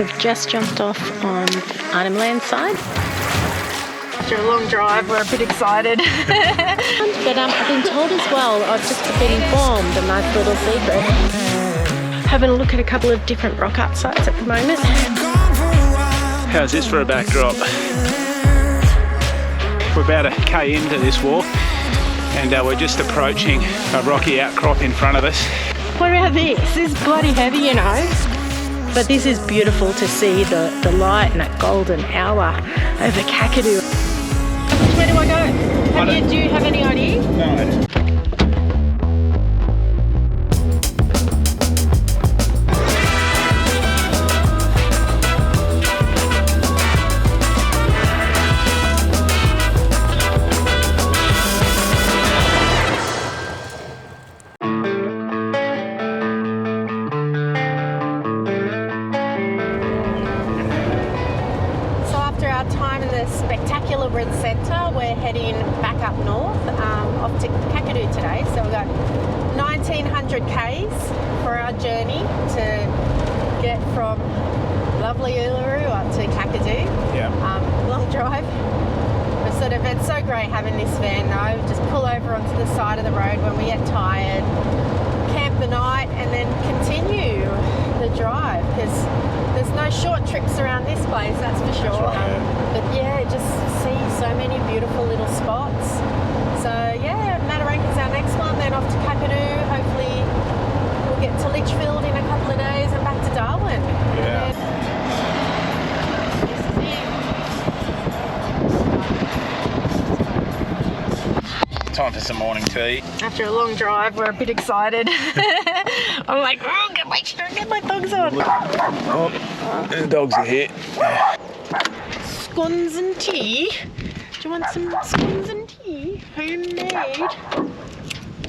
We've just jumped off on Arnhem Land side. After a long drive, we're a bit excited. But I've been told as well, I've just been informed, a nice little secret. Having a look at a couple of different rock art sites at the moment. How's this for a backdrop? We're about a K into this walk and we're just approaching a rocky outcrop in front of us. What about this? This is bloody heavy, you know. But this is beautiful to see the light and that golden hour over Kakadu. Where do I go? Do you have any idea? No. Spectacular Red Centre, we're heading back up north, off to Kakadu today. So we've got 1900 Ks for our journey to get from lovely Uluru up to Kakadu. Yeah. Long drive. It's so great having this van though. Just pull over onto the side of the road when we get tired, camp the night and then continue the drive, because there's no short trips around this place, that's for sure. That's right, but yeah, just see so many beautiful little spots. So yeah, Mataranka's our next one, then off to Kakadu. Hopefully we'll get to Litchfield in a couple of days and back to Darwin. Yeah. Time for some morning tea. After a long drive, we're a bit excited. I'm like, oh, get my dogs on. Oh, the dogs are here. Scones and tea. Do you want some scones and tea? Homemade.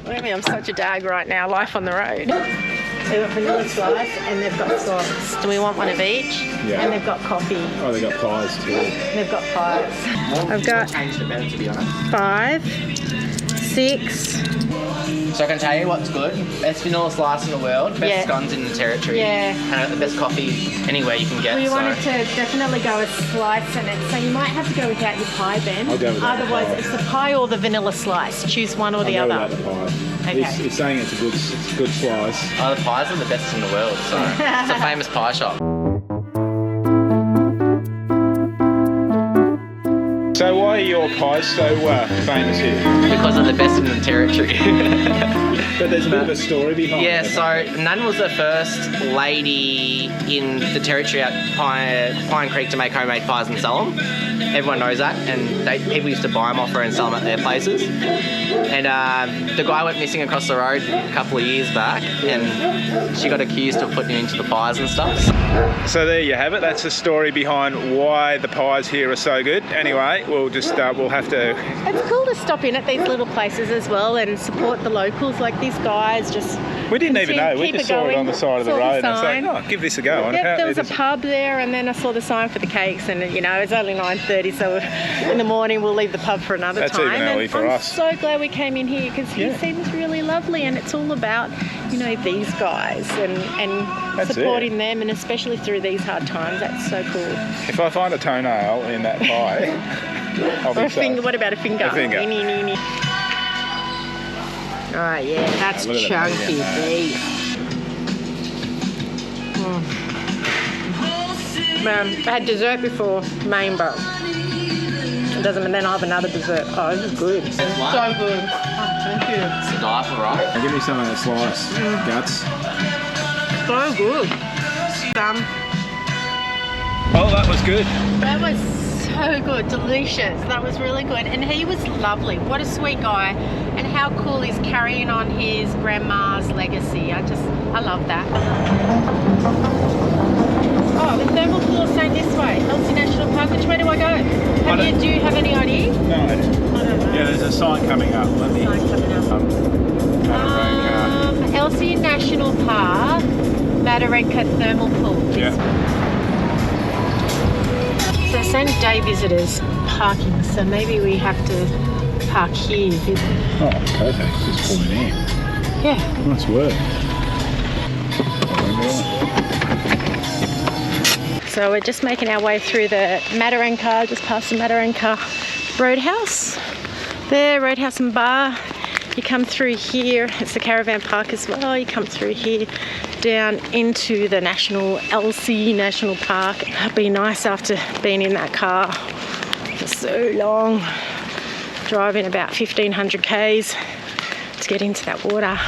Maybe I'm such a dag right now. Life on the road. They've got vanilla slice and they've got sauce. Do we want one of each? Yeah. And they've got coffee. Oh, they got pies too. They've got pies. I've got 5, 6. So I can tell you what's good. Best vanilla slice in the world, best scones in the territory, and the best coffee anywhere you can get. We wanted to definitely go with slice in it, so you might have to go without your pie, Ben. I'll go without Otherwise, the pie. it's the pie or the vanilla slice. Choose one or the I'll other. go without the pie. Okay. He's saying it's a good slice. Oh, the pies are the best in the world, so it's a famous pie shop. So why are your pies so famous here? Because they're the best in the territory. But there's a bit of a story behind it. Yeah, so Nan was the first lady in the territory at Pine Creek to make homemade pies and sell them. Everyone knows that, and people used to buy them off her and sell them at their places. And the guy went missing across the road a couple of years back, and she got accused of putting him into the pies and stuff. So there you have it. That's the story behind why the pies here are so good. Anyway, we'll have to. It's cool to stop in at these little places as well and support the locals. Like these guys just. We didn't even know. We just saw it on the side of the road and I was like, oh, give this a go. Yep, there was a pub there, and then I saw the sign for the cakes, and it's only 9:30, so in the morning we'll leave the pub for another time. That's even early for us. I'm so glad we came in here because he seems really lovely, and it's all about these guys and supporting them, and especially through these hard times. That's so cool. If I find a toenail in that pie, I'll be or a finger. What about a finger? A finger. All right, yeah, that's chunky beef. Man, I had dessert before, main bowl. It doesn't mean then I'll have another dessert. Oh, this is good. So good. Oh, thank you. It's a delightful, right? Give me some of that slice. Guts. So good. Oh, that was good. That was so good, delicious. That was really good, and he was lovely. What a sweet guy, and how cool he's carrying on his grandma's legacy. I love that. Oh, the thermal pool is saying this way. Elsie National Park. Which way do I go? Do you have any idea? No, I don't. Yeah, there's a sign coming up. Sign coming up. Elsie National Park, Mataranka Thermal Pool. Yeah. So they're saying day visitors parking, so maybe we have to park here. Oh, perfect. Just pull it in. Yeah. Nice work. So we're just making our way through the Mataranka, just past the Mataranka Roadhouse. There, Roadhouse and Bar. You come through here, it's the caravan park as well. You come through here down into the LC National Park. It'd be nice after being in that car for so long, driving about 1,500 k's to get into that water.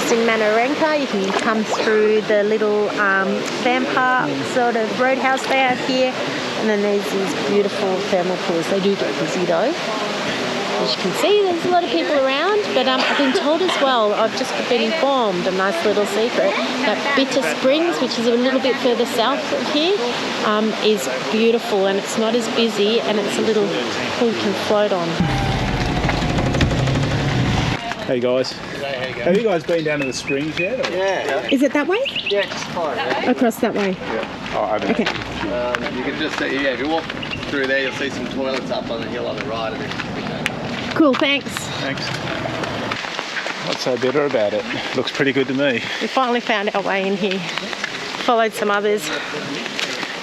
In Mataranka, you can come through the little van park sort of roadhouse they have here, and then there's these beautiful thermal pools. They do get busy though. As you can see, there's a lot of people around, but I've been told as well, I've just been informed, a nice little secret, that Bitter Springs, which is a little bit further south of here, is beautiful and it's not as busy, and it's a little pool you can float on. Hey guys. Have you guys been down to the springs yet? Or? Yeah. Is it that way? Yeah, just fine. Yeah. Across that way? Yeah. Oh, I haven't. Okay. You can just see, if you walk through there, you'll see some toilets up on the hill on the right. And Cool, thanks. Thanks. What's so bitter about it? Looks pretty good to me. We finally found our way in here. Followed some others.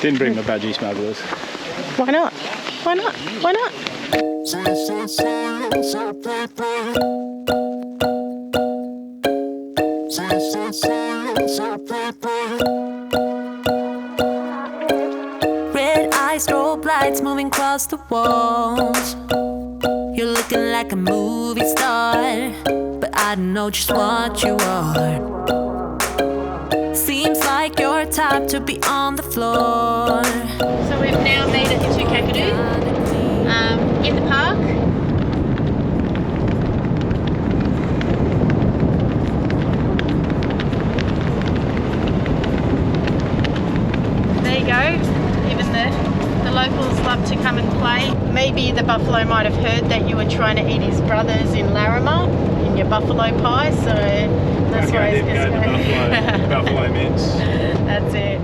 Didn't bring my budgie smugglers. Why not? Why not? Why not? Red eyes, strobe lights moving across the walls. You're looking like a movie star, but I don't know just what you are. Seems like you're type to be on the floor. So we've now made it to Kakadu, in the park. There you go. Even the locals love to come and play. Maybe the buffalo might have heard that you were trying to eat his brothers in Larrimah in your buffalo pie, so that's why he's just going. Buffalo mince. That's it.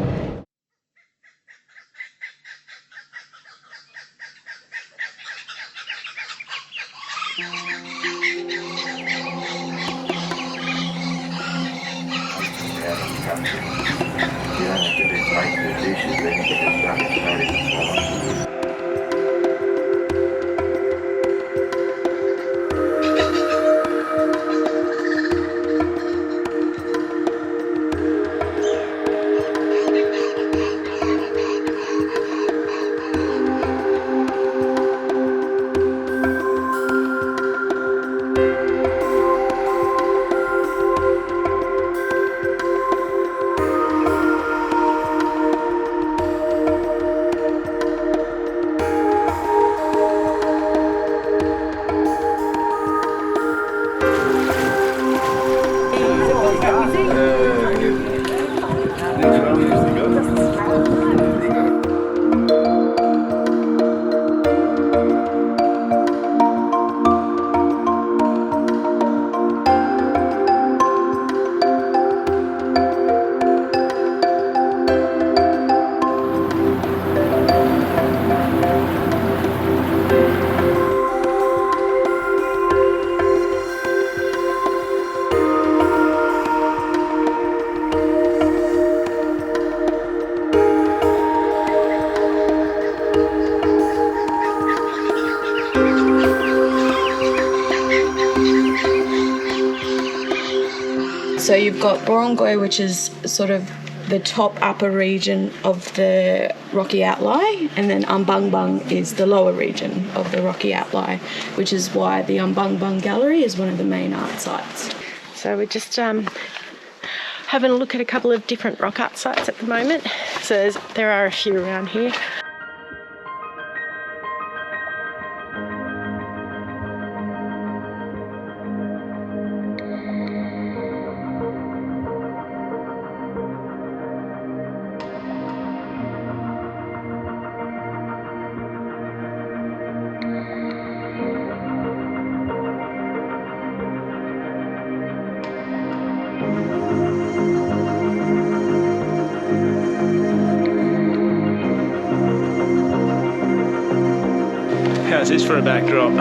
So you've got Barongoi, which is sort of the top upper region of the Rocky Outlie, and then Umbungbung is the lower region of the Rocky Outlie, which is why the Umbungbung Gallery is one of the main art sites. So we're just having a look at a couple of different rock art sites at the moment. So there are a few around here. How's this for a backdrop?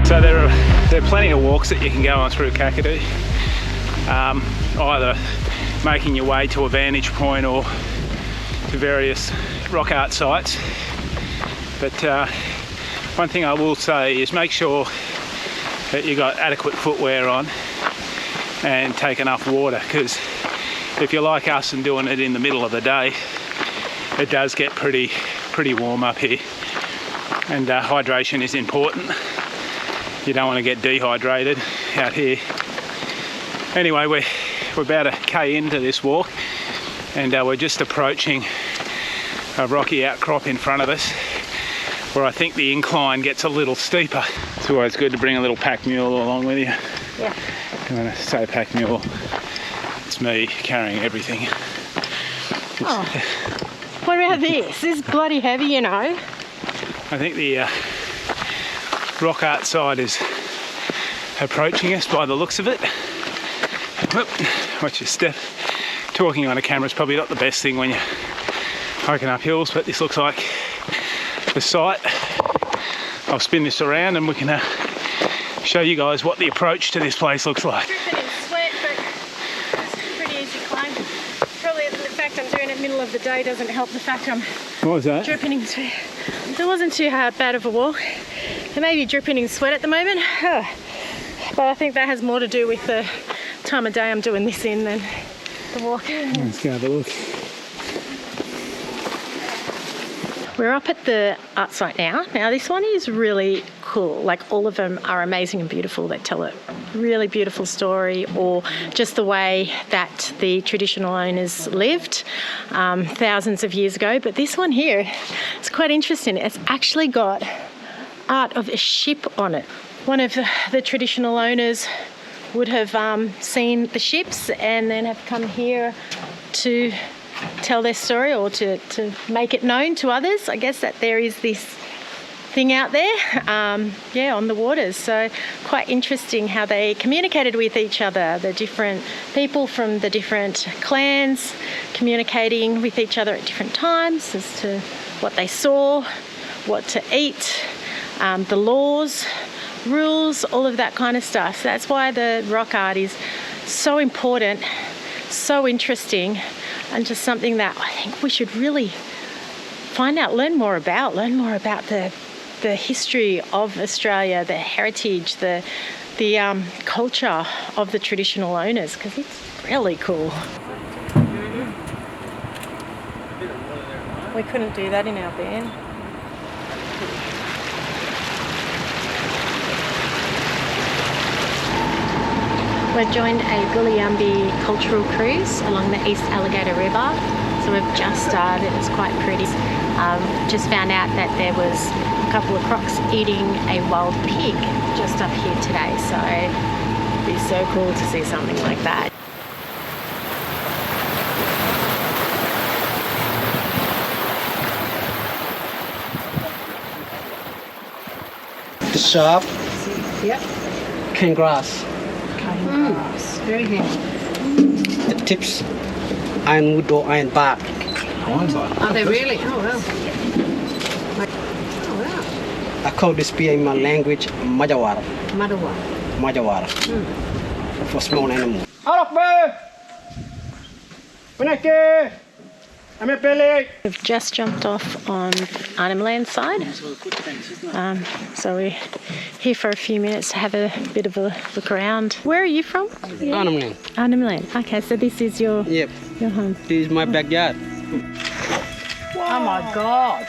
So there are plenty of walks that you can go on through Kakadu, either making your way to a vantage point or to various rock art sites. But one thing I will say is make sure that you got adequate footwear on and take enough water, because if you're like us and doing it in the middle of the day, it does get pretty warm up here, and hydration is important. You don't want to get dehydrated out here. Anyway, we're about a K into this walk, and we're just approaching a rocky outcrop in front of us, where I think the incline gets a little steeper. It's always good to bring a little pack mule along with you. Yeah. And when I say pack mule, it's me carrying everything. Oh. What about this? This is bloody heavy, you know. I think the rock art side is approaching us by the looks of it. Whoop, watch your step. Talking on a camera is probably not the best thing when you're hiking up hills, but this looks like the site. I'll spin this around and we can show you guys what the approach to this place looks like. Dripping in sweat, but it's pretty easy climb. Probably the fact I'm doing it in the middle of the day doesn't help the fact I'm What was that? dripping in sweat. It wasn't too bad of a walk. It may be dripping in sweat at the moment, but I think that has more to do with the time of day I'm doing this in than the walk. Let's go have a look. We're up at the art site now. Now this one is really cool. Like, all of them are amazing and beautiful. They tell a really beautiful story, or just the way that the traditional owners lived thousands of years ago. But this one here, it's quite interesting. It's actually got art of a ship on it. One of the traditional owners would have seen the ships and then have come here to tell their story, or to make it known to others. I guess that there is this thing out there, on the waters. So quite interesting how they communicated with each other, the different people from the different clans communicating with each other at different times as to what they saw, what to eat, the laws, rules, all of that kind of stuff. So that's why the rock art is so important, so interesting, and just something that I think we should really find out, learn more about the history of Australia, the heritage, the culture of the traditional owners, because it's really cool. We couldn't do that in our van. We've joined a Guluyambi cultural cruise along the East Alligator River. So we've just started, it's quite pretty. Just found out that there was a couple of crocs eating a wild pig just up here today. So it'd be so cool to see something like that. The shop, Yep. cane grass, Very handy. the tips, iron wood or iron bark. Are they really? Oh, well. Oh, I call this beer in my language Majawara. wow. Majawara. For small animals. We've just jumped off on Arnhem Land side. So we're here for a few minutes to have a bit of a look around. Where are you from? Arnhem Land. Arnhem Land. Okay, so this is your home. This is my backyard. Oh my God.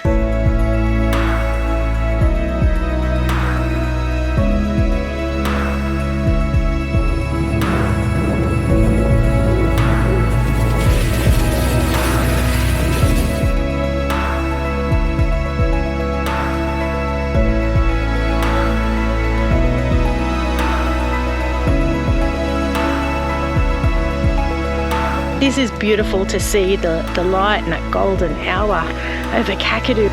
This is beautiful to see the light and that golden hour over Kakadu.